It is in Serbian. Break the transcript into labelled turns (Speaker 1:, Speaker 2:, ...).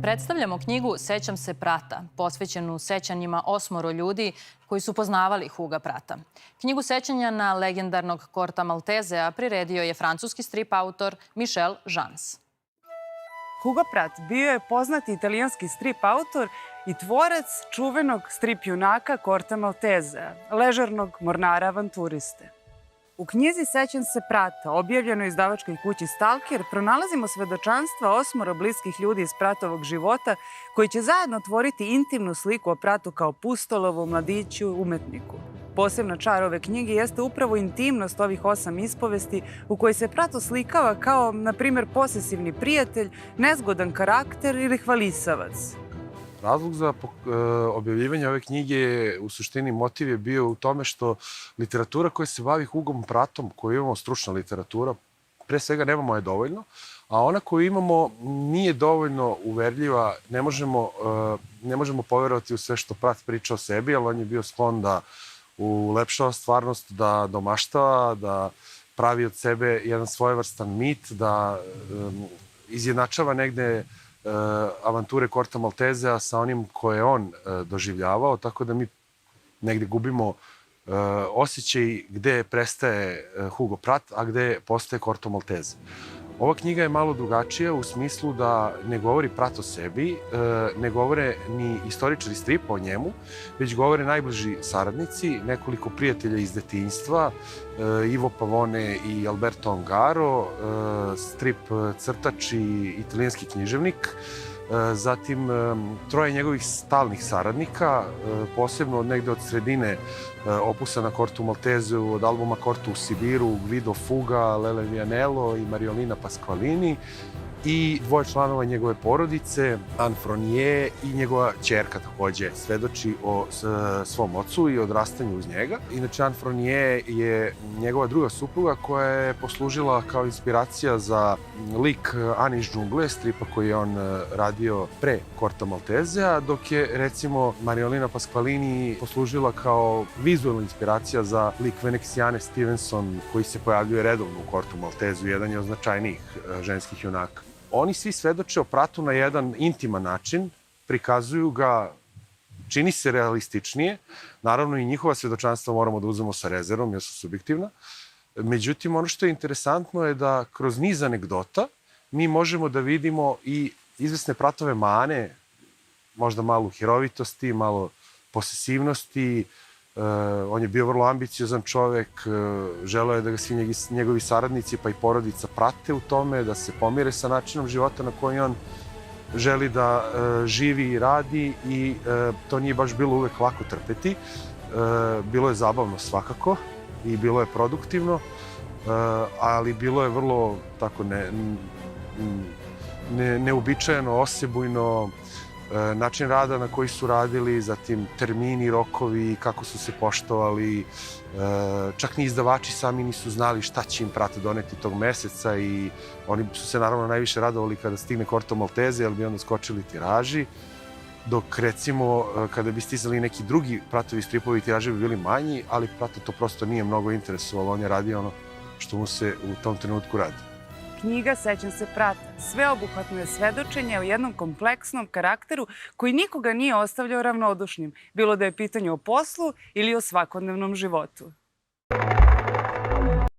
Speaker 1: Predstavljamo knjigu Sećam se Prata, posvećenu sećanjima 8 ljudi koji su poznavali Huga Prata. Knjigu sećanja na legendarnog Korta Maltezea priredio je francuski strip autor Michel Jans.
Speaker 2: Hugo Pratt bio je poznati italijanski strip autor i tvorac čuvenog strip junaka Korta Maltezea, ležernog mornara avanturiste. U knjizi Sećam se Prata, objavljenoj u izdavačkoj kući Stalker, pronalazimo svedočanstva 8 bliskih ljudi iz Pratovog života koji će zajedno tvoriti intimnu sliku o Pratu kao pustolovu, mladiću, umetniku. Posebna čar ove knjige jeste upravo intimnost ovih 8 ispovesti u kojoj se Prat oslikava kao, na primjer, posesivni prijatelj, nezgodan karakter ili hvalisavac.
Speaker 3: Razlog za objavljivanje ove knjige, u suštini motiv je bio u tome što literatura koja se bavi Hugom Pratom, koju imamo stručna literatura, pre svega nemamo je dovoljno, a ona koju imamo nije dovoljno uverljiva, ne možemo poverovati u sve što Prat priča o sebi, ali on je bio sklon da ulepšava stvarnost, da domaštava, da pravi od sebe jedan svojevrstan mit, da izjednačava negde avanture Korta Maltezea sa onim koje je on doživljavao, tako da mi negde gubimo osjećaj gde prestaje Hugo Pratt, a gde postaje Korto Malteze. Ova knjiga je malo drugačija u smislu da ne govori Pratt o sebi, ne govore ni istoričari stripa o njemu, već govore najbliži saradnici, nekoliko prijatelja iz detinjstva, Ivo Pavone i Alberto Ongaro, strip crtač i italijanski književnik, zatim 3 njegovih stalnih saradnika, posebno negde od sredine opusa na Kortu Maltezeu, od albuma Korto u Sibiru, Guido Fuga, Lele Vianello i Mariolina Pasqualini, i 2 članova njegove porodice, Anne Fronier i njegova ćerka takođe svedoči o svom ocu i odrastanju uz njega. Inače, Anne Fronier je njegova druga supruga koja je poslužila kao inspiracija za lik Ani iz džungle, stripa koji je on radio pre Korta Maltezea, dok je, recimo, Mariolina Pasqualini poslužila kao vizualna inspiracija za lik Veneksijane Stevenson, koji se pojavljuje redovno u Kortu Maltezeu, jedan je od značajnijih ženskih junaka. Oni svi svedoče o Pratu na jedan intiman način, prikazuju ga, čini se realističnije. Naravno, i njihova svedočanstva moramo da uzmemo sa rezervom, jer su subjektivna. Međutim, ono što je interesantno je da kroz niz anegdota mi možemo da vidimo i izvesne Pratove mane, možda malo hirovitosti, malo posesivnosti. On je bio vrlo ambiciozan čovek, želeo je da ga svi njegovi saradnici pa i porodica prate u tome, da se pomire sa načinom života na koji on želi da živi i radi, i to nije baš bilo uvek lako trpeti. Bilo je zabavno svakako i bilo je produktivno, ali bilo je vrlo tako neuobičajeno, osebujno, način rada na koji su radili, zatim termini, rokovi, kako su se poštovali. Čak ni izdavači sami nisu znali šta će im Prat doneti tog meseca, i oni su se naravno najviše radovali kada stigne Korto Malteze, jer bi onda skočili tiraži, dok, recimo, kada bi stizali neki drugi Pratovi stripovi, tiraži bi bili manji, ali Prata to prosto nije mnogo interesovalo, on je radio ono što mu se u tom trenutku radi.
Speaker 2: Knjiga Sećam se Prata sveobuhvatno je svedočenje o jednom kompleksnom karakteru koji nikoga nije ostavljao ravnodušnim, bilo da je pitanje o poslu ili o svakodnevnom životu.